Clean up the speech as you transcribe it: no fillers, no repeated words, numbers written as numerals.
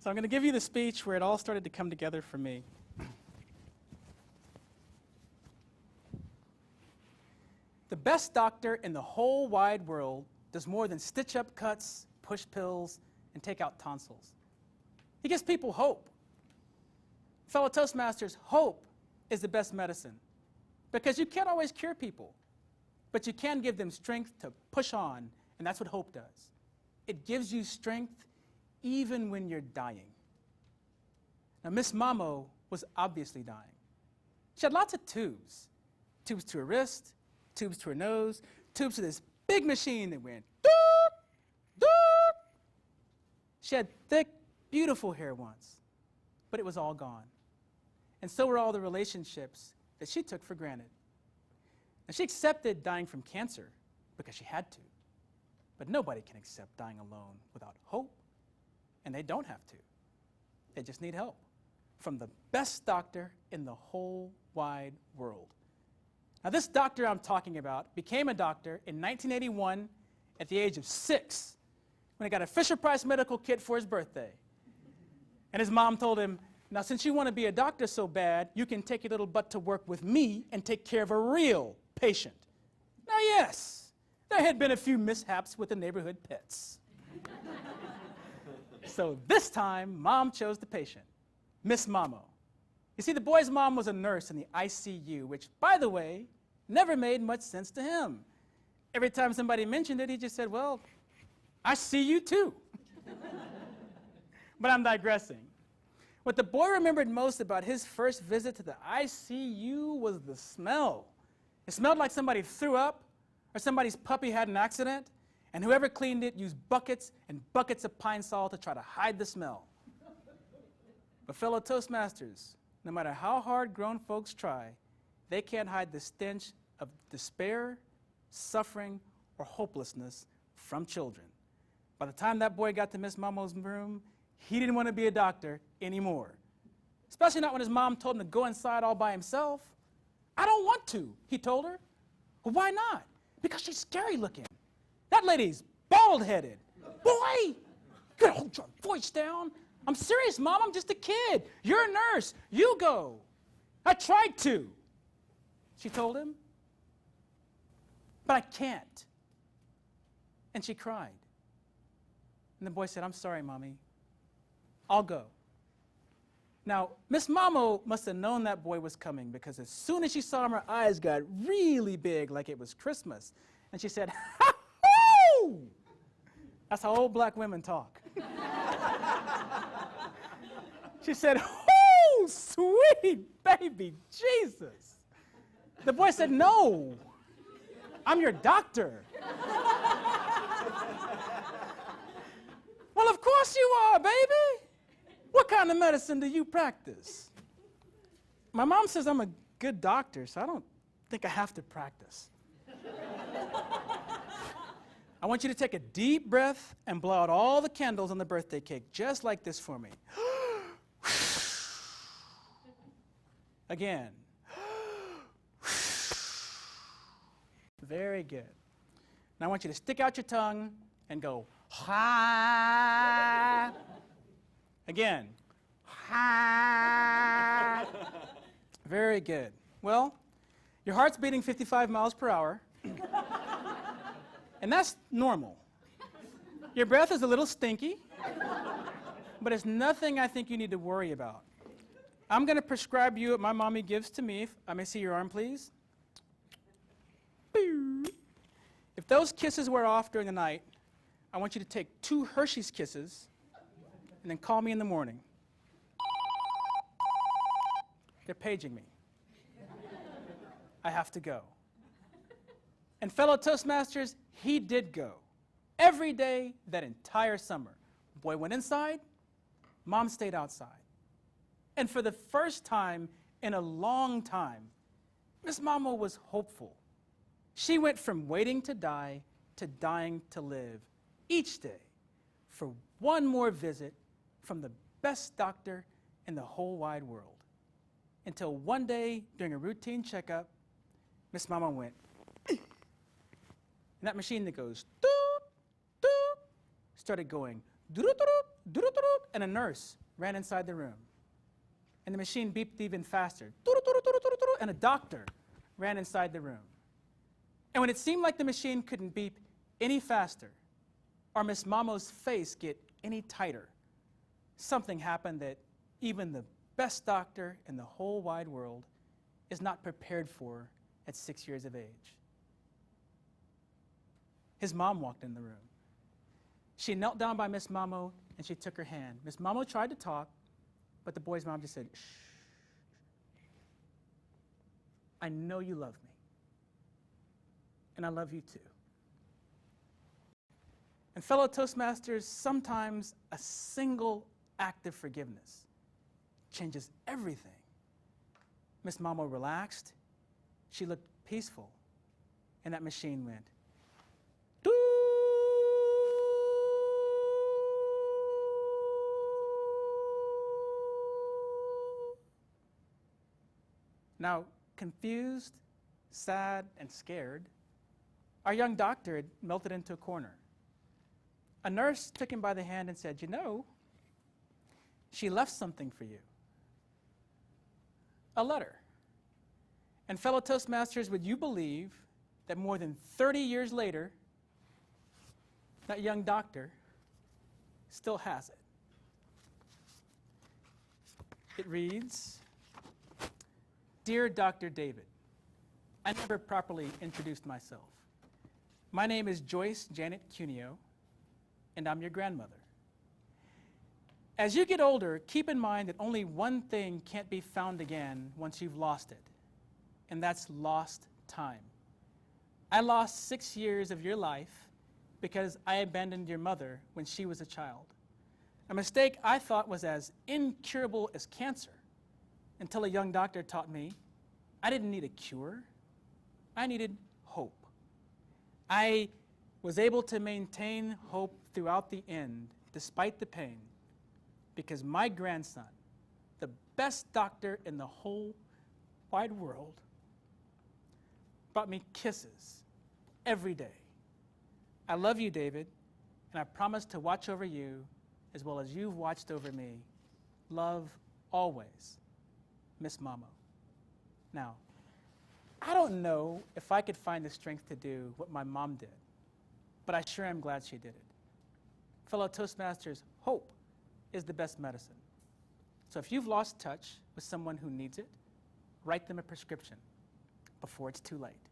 So I'm going to give you the speech where it all started to come together for me. The best doctor in the whole wide world does more than stitch up cuts, push pills, and take out tonsils. He gives people hope. Fellow Toastmasters, hope is the best medicine because you can't always cure people, but you can give them strength to push on, and that's what hope does. It gives you strength even when you're dying. Now, Miss Mamo was obviously dying. She had lots of tubes. Tubes to her wrist, tubes to her nose, tubes to this big machine that went doop, doop. She had thick, beautiful hair once, but it was all gone. And so were all the relationships that she took for granted. And she accepted dying from cancer because she had to. But nobody can accept dying alone without hope, and they don't have to. They just need help from the best doctor in the whole wide world. Now, this doctor I'm talking about became a doctor in 1981 at the age of 6 when he got a Fisher-Price medical kit for his birthday. And his mom told him, now, since you want to be a doctor so bad, you can take your little butt to work with me and take care of a real patient. Now, yes, there had been a few mishaps with the neighborhood pets. So this time, Mom chose the patient, Miss Mamo. You see, the boy's mom was a nurse in the ICU, which, by the way, never made much sense to him. Every time somebody mentioned it, he just said, well, I see you too. But I'm digressing. What the boy remembered most about his first visit to the ICU was the smell. It smelled like somebody threw up or somebody's puppy had an accident, and whoever cleaned it used buckets and buckets of Pine Sol to try to hide the smell. But fellow Toastmasters, no matter how hard grown folks try, they can't hide the stench of despair, suffering, or hopelessness from children. By the time that boy got to Miss Mamo's room, he didn't want to be a doctor anymore, especially not when his mom told him to go inside all by himself. I don't want to, he told her. Well, why not? Because she's scary looking. That lady's bald-headed. Boy, you gotta hold your voice down. I'm serious, Mom, I'm just a kid. You're a nurse, you go. I tried to, she told him. But I can't. And she cried. And the boy said, I'm sorry, Mommy. I'll go. Now, Miss Mamo must have known that boy was coming because as soon as she saw him, her eyes got really big like it was Christmas. And she said, ha-hoo! That's how old black women talk. She said, oh, sweet baby Jesus. The boy said, no, I'm your doctor. Well, of course you are, baby. What kind of medicine do you practice? My mom says I'm a good doctor, so I don't think I have to practice. I want you to take a deep breath and blow out all the candles on the birthday cake, just like this for me. Again. Very good. Now I want you to stick out your tongue and go, ha. Again. Ha. Very good. Well, your heart's beating 55 miles per hour. And that's normal. Your breath is a little stinky, but it's nothing I think you need to worry about. I'm going to prescribe you what my mommy gives to me. If I may see your arm, please. If those kisses wear off during the night, I want you to take 2 Hershey's Kisses and then call me in the morning. They're paging me. I have to go. And fellow Toastmasters, he did go. Every day that entire summer. Boy went inside, Mom stayed outside. And for the first time in a long time, Miss Mamo was hopeful. She went from waiting to die to dying to live each day for one more visit from the best doctor in the whole wide world. Until one day, during a routine checkup, Miss Mamo went, and that machine that goes, doop, doop, started going, doop, doop, Doo-doo-doo-doo, and a nurse ran inside the room. And the machine beeped even faster. And a doctor ran inside the room. And when it seemed like the machine couldn't beep any faster, or Miss Mamo's face get any tighter, something happened that even the best doctor in the whole wide world is not prepared for at 6 years of age. His mom walked in the room. She knelt down by Miss Mamo and she took her hand. Miss Mamo tried to talk, but the boy's mom just said, "Shh. I know you love me, and I love you too." And fellow Toastmasters, sometimes a single act of forgiveness changes everything. Miss Mamo relaxed, she looked peaceful, and that machine went, doo. Now, confused, sad, and scared, our young doctor had melted into a corner. A nurse took him by the hand and said, "You know, she left something for you. A letter." And fellow Toastmasters, would you believe that more than 30 years later, that young doctor still has it? It reads, "Dear Dr. David, I never properly introduced myself. My name is Joyce Janet Cuneo, and I'm your grandmother. As you get older, keep in mind that only one thing can't be found again once you've lost it, and that's lost time. I lost 6 years of your life because I abandoned your mother when she was a child, a mistake I thought was as incurable as cancer, until a young doctor taught me I didn't need a cure, I needed hope. I was able to maintain hope throughout the end, despite the pain, because my grandson, the best doctor in the whole wide world, brought me kisses every day. I love you, David, and I promise to watch over you as well as you've watched over me. Love always, Miss Mamo." Now, I don't know if I could find the strength to do what my mom did, but I sure am glad she did it. Fellow Toastmasters, hope is the best medicine. So if you've lost touch with someone who needs it, write them a prescription before it's too late.